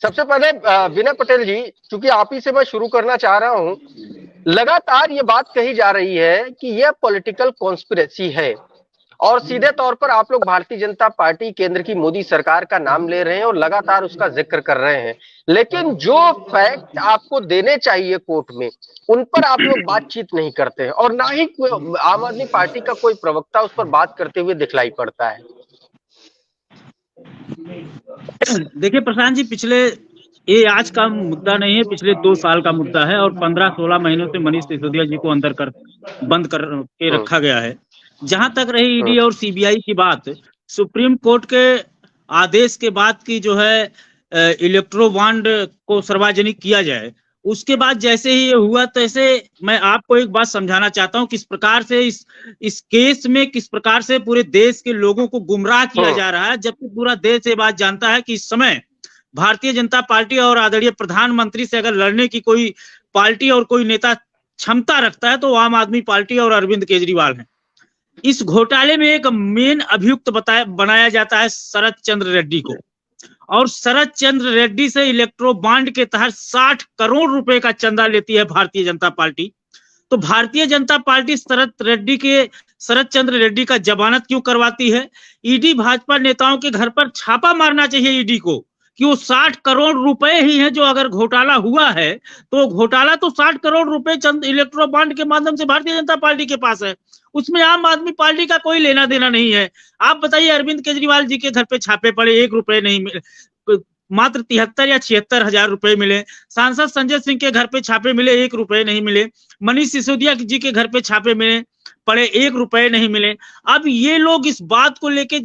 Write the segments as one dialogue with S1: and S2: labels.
S1: सबसे पहले विनय पटेल जी, चूंकि आप ही से मैं शुरू करना चाह रहा हूं, लगातार ये बात कही जा रही है कि यह पॉलिटिकल कॉन्स्पिरेसी है और सीधे तौर पर आप लोग भारतीय जनता पार्टी केंद्र की मोदी सरकार का नाम ले रहे हैं और लगातार उसका जिक्र कर रहे हैं, लेकिन जो फैक्ट आपको देने चाहिए कोर्ट में उन पर आप लोग बातचीत नहीं करते हैं और ना ही आम आदमी पार्टी का कोई प्रवक्ता उस पर बात करते हुए दिखलाई पड़ता है।
S2: देखिए प्रशांत जी, ये आज का मुद्दा नहीं है, पिछले 2 साल का मुद्दा है और 15-16 महीनों से मनीष सिसोदिया जी को अंदर बंद कर के रखा गया है। जहां तक रही ईडी और सीबीआई की बात, सुप्रीम कोर्ट के आदेश के बाद की जो है इलेक्ट्रो बॉन्ड को सार्वजनिक किया जाए, उसके बाद जैसे ही ये हुआ तैसे मैं आपको एक बात समझाना चाहता हूं, किस प्रकार से इस केस में किस प्रकार से पूरे देश के लोगों को गुमराह किया जा रहा है, जबकि पूरा देश ये बात जानता है कि इस समय भारतीय जनता पार्टी और आदरणीय प्रधानमंत्री से अगर लड़ने की कोई पार्टी और कोई नेता क्षमता रखता है तो आम आदमी पार्टी और अरविंद केजरीवाल है। इस घोटाले में एक मेन अभियुक्त बनाया जाता है शरद चंद्र रेड्डी को, और शरद चंद्र रेड्डी से इलेक्ट्रो बॉन्ड के तहत 60 करोड़ रुपए का चंदा लेती है भारतीय जनता पार्टी। तो भारतीय जनता पार्टी शरद चंद्र रेड्डी का जमानत क्यों करवाती है? ईडी भाजपा नेताओं के घर पर छापा मारना चाहिए ईडी को कि वो 60 करोड़ रुपए ही है जो अगर घोटाला हुआ है तो घोटाला तो 60 करोड़ रुपए चंद इलेक्ट्रो बॉन्ड के माध्यम से भारतीय जनता पार्टी के पास है, उसमें आम आदमी पार्टी का कोई लेना देना नहीं है। आप बताइए, अरविंद केजरीवाल जी के घर पे छापे पड़े, 1 रुपए नहीं मिले, मात्र 73 या 76 हजार रुपए मिले। सांसद संजय सिंह के घर पे छापे मिले, 1 रुपए नहीं मिले। मनीष सिसोदिया जी के घर पे छापे मिले पड़े, 1 रुपए नहीं मिले। अब ये लोग इस बात को लेके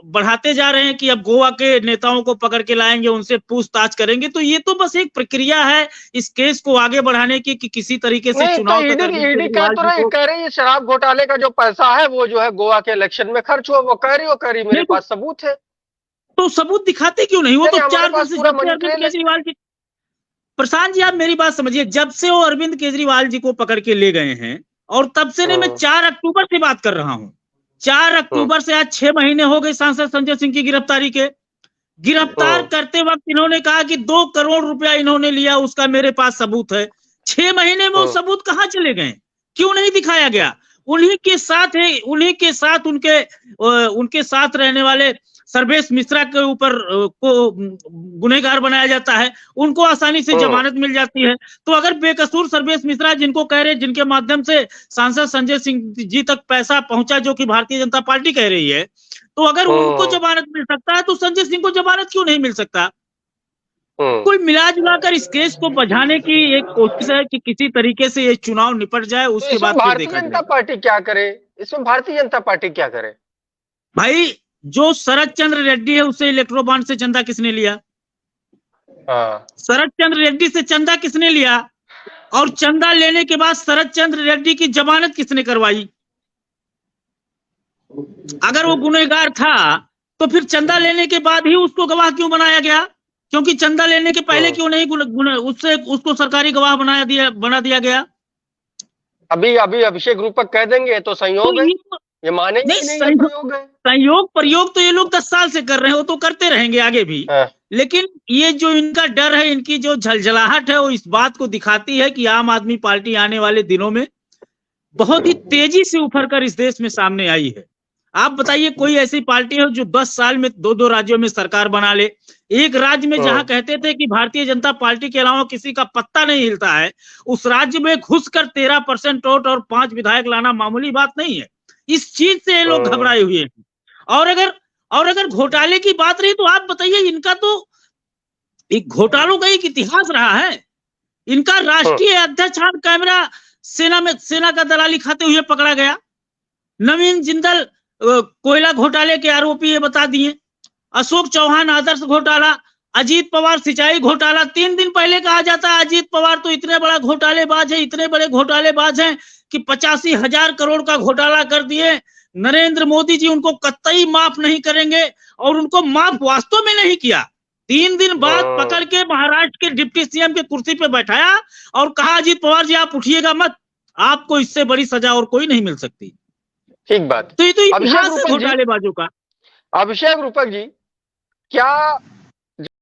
S2: बढ़ाते जा रहे हैं कि अब गोवा के नेताओं को पकड़ के लाएंगे, उनसे पूछताछ करेंगे। तो ये तो बस एक प्रक्रिया है इस केस को आगे बढ़ाने की कि किसी तरीके से चुनाव
S1: तो ईडी कह रही है शराब घोटाले का जो पैसा है वो जो है गोवा के इलेक्शन में खर्च हुआ, वो कह रही मेरे पास सबूत है।
S2: तो सबूत दिखाते क्यों नहीं? वो तो 4 दिन से अरविंद केजरीवाल की, प्रशांत जी आप मेरी बात समझिए, जब से वो अरविंद केजरीवाल जी को पकड़ के ले गए हैं और तब से मैं 4 अक्टूबर से बात कर रहा हूं, 4 अक्टूबर से आज 6 महीने हो गए सांसद संजय सिंह की गिरफ्तारी के। गिरफ्तार करते वक्त इन्होंने कहा कि 2 करोड़ रुपया इन्होंने लिया, उसका मेरे पास सबूत है। 6 महीने में वो सबूत कहां चले गए? क्यों नहीं दिखाया गया? उन्हीं के साथ उनके साथ रहने वाले सर्वेश मिश्रा के ऊपर को गुनहगार बनाया जाता है, उनको आसानी से जमानत मिल जाती है। तो अगर बेकसूर सर्वेश मिश्रा जिनको कह रहे, जिनके माध्यम से सांसद संजय सिंह जी तक पैसा पहुंचा जो कि भारतीय जनता पार्टी कह रही है, तो अगर उनको जमानत मिल सकता है तो संजय सिंह को जमानत क्यों नहीं मिल सकता? कोई मिला जुलाकर इस केस को बझाने की एक कोशिश है कि किसी तरीके से ये चुनाव निपट जाए, उसके बाद
S1: भारतीय जनता पार्टी क्या करे? इसमें भारतीय जनता पार्टी क्या करे?
S2: भाई, जो शरद चंद्र रेड्डी है उससे इलेक्ट्रो बॉन्ड से चंदा किसने लिया? शरद चंद्र रेड्डी से चंदा किसने लिया? और चंदा लेने के बाद शरद चंद्र रेड्डी की जमानत किसने करवाई? अगर वो गुनहगार था तो फिर चंदा लेने के बाद ही उसको गवाह क्यों बनाया गया? क्योंकि चंदा लेने के पहले क्यों नहीं उसको सरकारी गवाह बना दिया गया?
S1: अभी अभिषेक रूपक कह देंगे तो संयोग है, ये माने नहीं,
S2: संयोग प्रयोग तो ये लोग 10 साल से कर रहे हैं, वो तो करते रहेंगे आगे भी। लेकिन ये जो इनका डर है, इनकी जो झलझलाहट है, वो इस बात को दिखाती है कि आम आदमी पार्टी आने वाले दिनों में बहुत ही तेजी से उभर कर इस देश में सामने आई है। आप बताइए, कोई ऐसी पार्टी है जो 10 साल में 2-2 राज्यों में सरकार बना ले? एक राज्य में जहां कहते थे कि भारतीय जनता पार्टी के अलावा किसी का पत्ता नहीं हिलता है, उस राज्य में घुसकर 13% वोट और 5 विधायक लाना मामूली बात नहीं है। इस चीज से ये लोग घबराए हुए हैं। और अगर घोटाले की बात रही तो आप बताइए, इनका तो एक घोटालों का एक इतिहास रहा है। इनका राष्ट्रीय अध्यक्ष कैमरा सेना का दलाली खाते हुए पकड़ा गया। नवीन जिंदल कोयला घोटाले के आरोपी ये बता दिए। अशोक चौहान आदर्श घोटाला, अजीत पवार सिंचाई घोटाला। 3 दिन पहले कहा जाता है अजीत पवार तो इतने बड़ा घोटालेबाज है, इतने बड़े घोटालेबाज हैं कि 85,000 करोड़ का घोटाला कर दिए। नरेंद्र मोदी जी उनको कतई माफ नहीं करेंगे और उनको माफ वास्तव में नहीं किया। 3 दिन बाद पकड़ के महाराष्ट्र के डिप्टी सीएम के कुर्सी पे बैठाया और कहा अजीत पवार जी आप उठिएगा मत, आपको इससे बड़ी सजा और कोई नहीं मिल सकती।
S1: ठीक बात।
S2: तो ये तो इतिहास है घोटालेबाजों का।
S1: अभिषेक रूपक जी, क्या